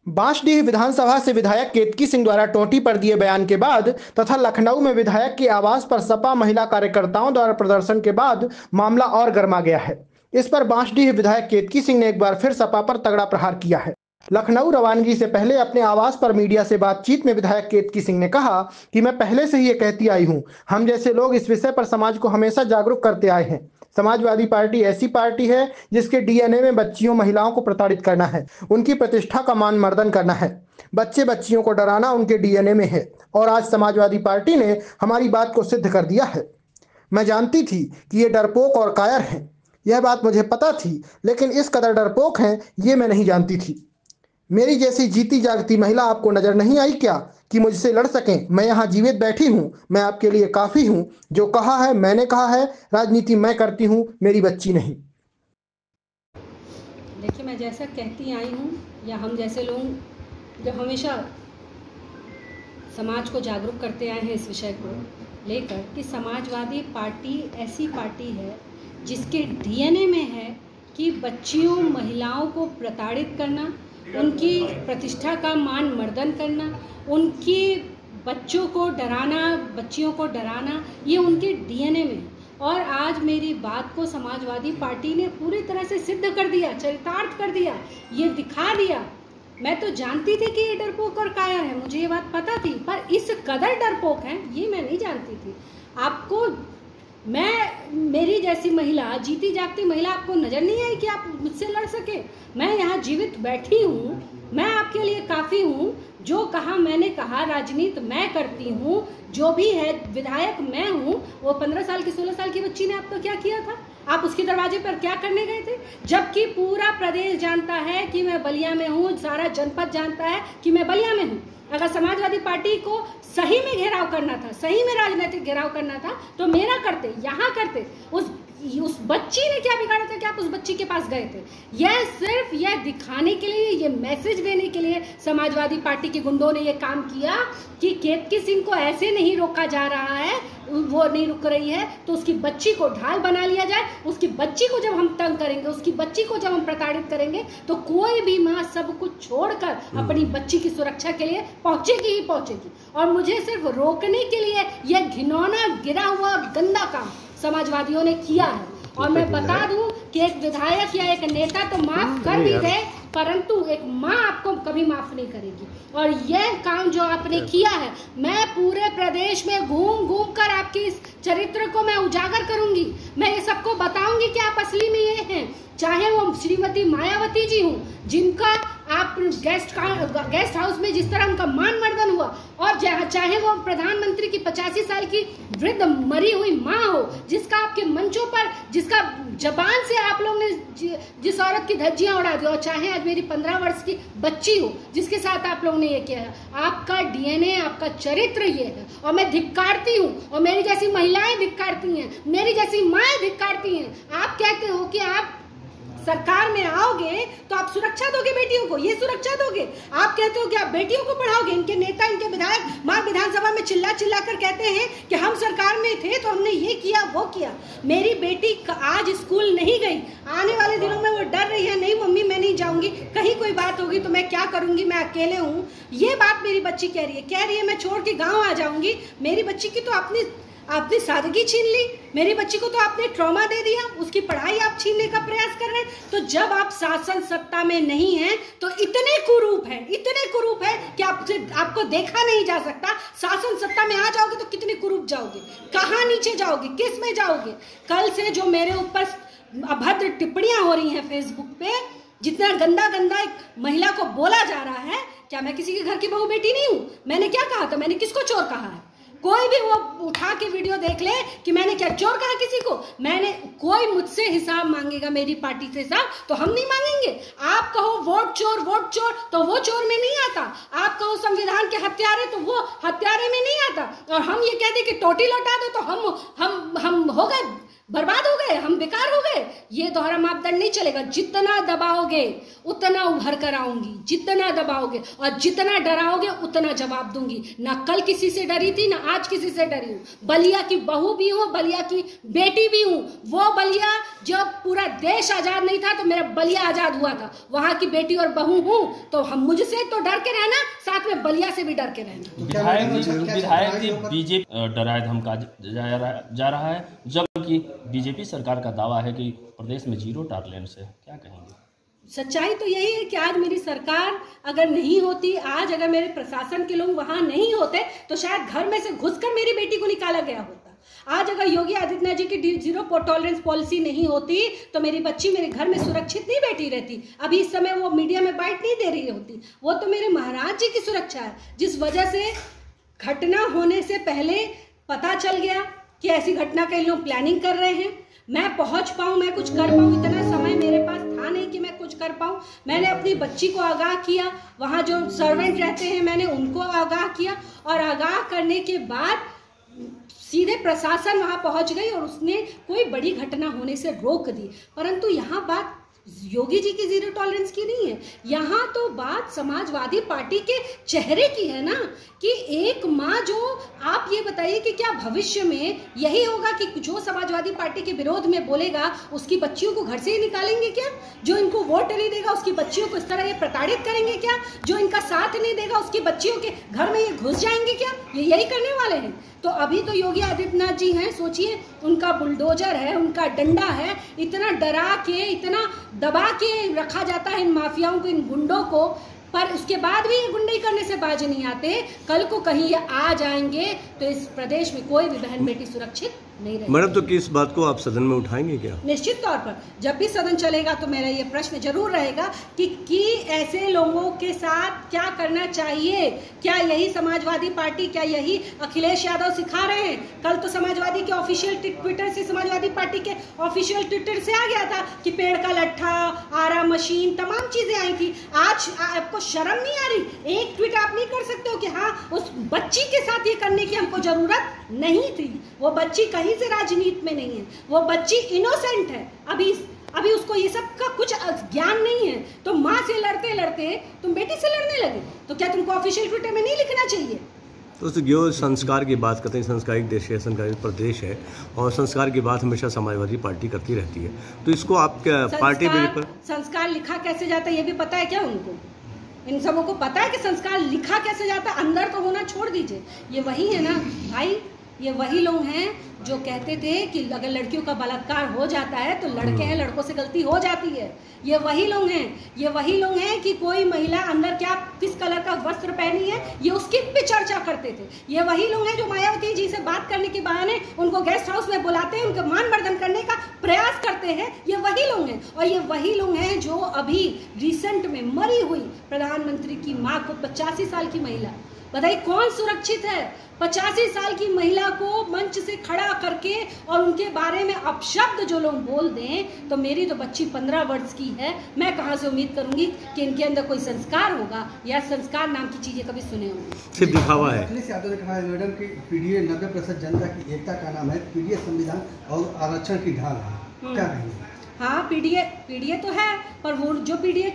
बांसडीह विधानसभा से विधायक केतकी सिंह द्वारा टोंटी पर दिए बयान के बाद तथा लखनऊ में विधायक के आवास पर सपा महिला कार्यकर्ताओं द्वारा प्रदर्शन के बाद मामला और गर्मा गया है। इस पर बांसडीह विधायक केतकी सिंह ने एक बार फिर सपा पर तगड़ा प्रहार किया है। लखनऊ रवानगी से पहले अपने आवास पर मीडिया से बातचीत में विधायक केतकी सिंह ने कहा कि मैं पहले से ही ये कहती आई हूं, हम जैसे लोग इस विषय पर समाज को हमेशा जागरूक करते आए हैं। समाजवादी पार्टी ऐसी पार्टी है जिसके डीएनए में बच्चियों महिलाओं को प्रताड़ित करना है, उनकी प्रतिष्ठा का मान मर्दन करना है, बच्चे बच्चियों को डराना उनके डीएनए में है और आज समाजवादी पार्टी ने हमारी बात को सिद्ध कर दिया है। मैं जानती थी कि ये डरपोक और कायर हैं, यह बात मुझे पता थी, लेकिन इस कदर डरपोक हैं ये मैं नहीं जानती थी। मेरी जैसी जीती जागती महिला आपको नजर नहीं आई क्या कि मुझसे लड़ सकें? मैं यहाँ जीवित बैठी हूँ, मैं आपके लिए काफी हूँ। जो कहा है मैंने कहा है, राजनीति मैं करती हूँ, मेरी बच्ची नहीं। देखिए, मैं जैसा कहती आई हूँ या हम जैसे लोग जो हमेशा समाज को जागरूक करते आए हैं इस विषय को लेकर कि समाजवादी पार्टी ऐसी पार्टी है जिसके डीएनए में है कि बच्चियों महिलाओं को प्रताड़ित करना, उनकी प्रतिष्ठा का मान मर्दन करना, उनकी बच्चों को डराना, बच्चियों को डराना, ये उनके डीएनए में है। और आज मेरी बात को समाजवादी पार्टी ने पूरी तरह से सिद्ध कर दिया, चरितार्थ कर दिया, ये दिखा दिया। मैं तो जानती थी कि ये डरपोक और कायर है, मुझे ये बात पता थी, पर इस कदर डरपोक हैं ये मैं नहीं जानती थी। आपको मेरी जैसी महिला, जीती जागती महिला, आपको नज़र नहीं आई कि आप मुझसे लड़ सके? मैं यहाँ जीवित बैठी हूँ, मैं आपके लिए काफ़ी हूँ। जो कहा मैंने कहा, राजनीति मैं करती हूँ, जो भी है विधायक मैं हूँ। वो 15 साल की 16 साल की बच्ची ने आपको क्या किया था? आप उसके दरवाजे पर क्या करने गए थे? जबकि पूरा प्रदेश जानता है कि मैं बलिया में हूँ, सारा जनपद जानता है कि मैं बलिया में हूँ। अगर समाजवादी पार्टी को सही में घेराव करना था, सही में राजनीतिक घेराव करना था, तो मेरा करते, यहाँ करते। उस बच्ची ने क्या बिगाड़ा था कि आप उस बच्ची के पास गए थे? यह सिर्फ यह दिखाने के लिए, ये मैसेज देने के लिए समाजवादी पार्टी के गुंडों ने यह काम किया कि केतकी सिंह को ऐसे नहीं रोका जा रहा है, वो नहीं रुक रही है तो उसकी बच्ची को ढाल बना लिया जाए। उसकी बच्ची को जब हम तंग करेंगे, उसकी बच्ची को जब हम प्रताड़ित करेंगे, तो कोई भी माँ सब कुछ छोड़कर अपनी बच्ची की सुरक्षा के लिए पहुंचेगी ही पहुंचेगी। और मुझे सिर्फ रोकने के लिए यह घिनौना, गिरा हुआ और गंदा काम समाजवादियों ने किया है। और मैं बता दूं कि एक विधायक या एक नेता तो माफ कर भी दे, परंतु एक माँ आपको कभी माफ नहीं करेगी। और यह काम जो आपने किया है, मैं पूरे प्रदेश में घूम घूम कर आपके इस चरित्र को मैं उजागर करूंगी। मैं ये सबको बताऊंगी कि आप असली में ये हैं। चाहे वो श्रीमती मायावती जी हूँ, जिनका आप गेस्ट हाउस में जिस तरह उनका मान मर्दन हुआ, और चाहे वो प्रधानमंत्री की 85 साल की वृद्ध मरी हुई माँ हो, जिसका आपके मंचों पर, जिसका जबान से आप लोग ने जिस औरत की धज्जियां उड़ा दी, और चाहे आज मेरी 15 वर्ष की बच्ची हो जिसके साथ आप लोगों ने ये किया है। आपका डीएनए, आपका चरित्र ये है, और मैं धिक्कारती हूँ, और मेरी जैसी महिलाएं धिक्कारती हैं, मेरी जैसी माएँ धिक्कारती हैं। आप कहते हो कि आप सरकार में आओगे तो आप सुरक्षा दोगे बेटियों को, ये सुरक्षा दोगे? आप कहते हो कि आप बेटियों को पढ़ाओगे। इनके नेता, इनके विधायक मां विधानसभा में चिल्ला चिल्ला कर कहते हैं कि हम सरकार में थे तो हमने ये किया वो किया। मेरी बेटी आज स्कूल नहीं गई, आने वाले दिनों में वो डर रही है, नहीं मम्मी मैं नहीं जाऊंगी, कहीं कोई बात होगी तो मैं क्या करूंगी, मैं अकेले हूँ। ये बात मेरी बच्ची कह रही है मैं छोड़ के गाँव आ जाऊंगी। मेरी बच्ची की तो आपने सादगी छीन ली, मेरी बच्ची को तो आपने ट्रॉमा दे दिया, उसकी पढ़ाई आप छीनने का प्रयास कर रहे हैं। तो जब आप शासन सत्ता में नहीं हैं तो इतने कुरूप हैं कि आपको देखा नहीं जा सकता। शासन सत्ता में आ जाओगे तो कितने कुरूप जाओगे, कहाँ नीचे जाओगे, किस में जाओगे? कल से जो मेरे ऊपर अभद्र टिप्पणियां हो रही हैं फेसबुक पे, जितना गंदा गंदा एक महिला को बोला जा रहा है, क्या मैं किसी के घर की बहू बेटी नहीं हूँ? मैंने क्या कहा था? मैंने किसको चोर कहा है? कोई भी वो उठा के वीडियो देख ले कि मैंने क्या चोर कहा किसी को? कोई मुझसे हिसाब मांगेगा मेरी पार्टी से हिसाब, तो हम नहीं मांगेंगे। आप कहो वोट चोर तो वो चोर में नहीं आता। आप कहो संविधान के हत्यारे, तो वो हत्यारे में नहीं आता। और हम ये कह दे कि टोटी लौटा दो तो हम हो गए बर्बाद हो गए, हम बेकार हो गए। ये दोहरा मापदंड नहीं चलेगा। जितना दबाओगे उतना उभर कर आऊंगी, जितना दबाओगे और जितना डराओगे उतना जवाब दूंगी। ना कल किसी से डरी थी, ना आज किसी से डरी हूं। बलिया की बहू भी हूं, बलिया की बेटी भी हूं। वो बलिया जब पूरा देश आजाद नहीं था तो मेरा बलिया आजाद हुआ था, वहां की बेटी और बहू हूं। तो हम मुझसे तो डर के रहना, साथ में बलिया से भी डर के रहना। विधायक जी बीजेपी डराए धमका जा रहा है, जबकि बीजेपी सरकार का दावा है कि प्रदेश में 0 टॉलरेंस है, क्या कहेंगे? सच्चाई तो यही है कि आज मेरी सरकार अगर नहीं होती, आज अगर मेरे प्रशासन के लोग वहां नहीं होते तो शायद घर में से घुसकर मेरी बेटी को निकाला गया होता। आज अगर योगी आदित्यनाथ जी की 0 टॉलरेंस पॉलिसी नहीं होती तो मेरी बच्ची मेरे घर में सुरक्षित नहीं बैठी रहती। अभी इस समय वो मीडिया में बाइट नहीं दे रही होती। वो तो मेरे महाराज जी की सुरक्षा है, जिस वजह से घटना होने से पहले पता चल गया कि ऐसी घटना के लोग प्लानिंग कर रहे हैं। मैं पहुंच पाऊं, मैं कुछ कर पाऊं, इतना समय मेरे पास था नहीं कि मैं कुछ कर पाऊं। मैंने अपनी बच्ची को आगाह किया, वहां जो सर्वेंट रहते हैं मैंने उनको आगाह किया, और आगाह करने के बाद सीधे प्रशासन वहां पहुंच गई और उसने कोई बड़ी घटना होने से रोक दी। परंतु यहाँ बात योगी जी की 0 टॉलरेंस की नहीं है, यहाँ तो बात समाजवादी पार्टी के चेहरे की है ना। कि एक माँ जो, आप ये बताइए कि क्या भविष्य में यही होगा कि जो समाजवादी पार्टी के विरोध में बोलेगा उसकी बच्चियों को घर से ही निकालेंगे क्या? जो इनको वोट नहीं देगा उसकी बच्चियों को इस तरह ये प्रताड़ित करेंगे क्या? जो इनका साथ नहीं देगा उसकी बच्चियों के घर में ये घुस जाएंगे क्या? ये यही करने वाले हैं। तो अभी तो योगी आदित्यनाथ जी हैं, सोचिए उनका बुलडोजर है, उनका डंडा है, इतना डरा के, इतना दबा के रखा जाता है इन माफियाओं को, इन गुंडों को, पर उसके बाद भी ये गुंडई करने से बाज नहीं आते। कल को कहीं ये आ जाएंगे तो इस प्रदेश में कोई भी बहन बेटी सुरक्षित नहीं रहेगी। मैडम, तो किस बात को आप सदन में उठाएंगे क्या? निश्चित तौर पर जब भी सदन चलेगा तो मेरा ये प्रश्न जरूर रहेगा कि ऐसे लोगों के साथ क्या करना चाहिए। क्या यही समाजवादी पार्टी, क्या यही अखिलेश यादव सिखा रहे हैं? कल तो समाजवादी के ऑफिशियल ट्विटर से, समाजवादी पार्टी के ऑफिशियल ट्विटर से आ गया था कि पेड़ का लट्ठा, आरा मशीन, तमाम चीजें आई थी। आज आपको शर्म नहीं आ रही? एक ट्वीट आप नहीं कर सकते हो कि हाँ उस बच्ची के साथ ये करने की हमको जरूरत नहीं थी। वो बच्ची कहीं से राजनीति में नहीं है, वो बच्ची इनोसेंट है, अभी उसको ये सब का कुछ ज्ञान नहीं है। तो माँ से लड़ते लड़ते तुम बेटी से लड़ने लगे, तो क्या तुमको ऑफिशियल ट्विटर में नहीं लिखना चाहिए? तो जो संस्कार की बात करते हैं, संस्कारिक देश है, संस्कारिक प्रदेश है, और संस्कार की बात हमेशा समाजवादी पार्टी करती रहती है। तो इसको आप क्या पार्टी पर संस्कार लिखा कैसे जाता है ये भी पता है क्या उनको? इन सबों को पता है कि संस्कार लिखा कैसे जाता है? अंदर तो होना छोड़ दीजिए। ये वही है ना भाई, ये वही लोग हैं जो कहते थे कि अगर लड़कियों का बलात्कार हो जाता है तो लड़के हैं, लड़कों से गलती हो जाती है। ये वही लोग हैं, ये वही लोग हैं कि कोई महिला अंदर क्या किस कलर का वस्त्र पहनी है ये उसकी भी चर्चा करते थे। ये वही लोग हैं जो मायावती जी से बात करने के बहाने उनको गेस्ट हाउस में बुलाते हैं, उनका मान मर्दन करने का प्रयास करते हैं। ये वही लोग हैं, और ये वही लोग हैं जो अभी रिसेंट में मरी हुई प्रधानमंत्री की माँ को, 85 साल की महिला, बताइए कौन सुरक्षित है? 85 साल की महिला को मंच से खड़ा करके और उनके बारे में अपशब्द जो लोग बोल दें, तो मेरी तो बच्ची 15 वर्ष की है, मैं कहाँ से उम्मीद करूंगी कि इनके अंदर कोई संस्कार होगा, या संस्कार नाम की चीजें कभी सुने होंगे? सिर्फ दिखावा है। अखिलेश यादव ने कहा है मैडम कि पीडीए 90% जनता की एकता का नाम है, पीडीए संविधान और आरक्षण की ढाल है, क्या कहेंगे? हाँ, पीडीए तो है, पर वो जो पीडीए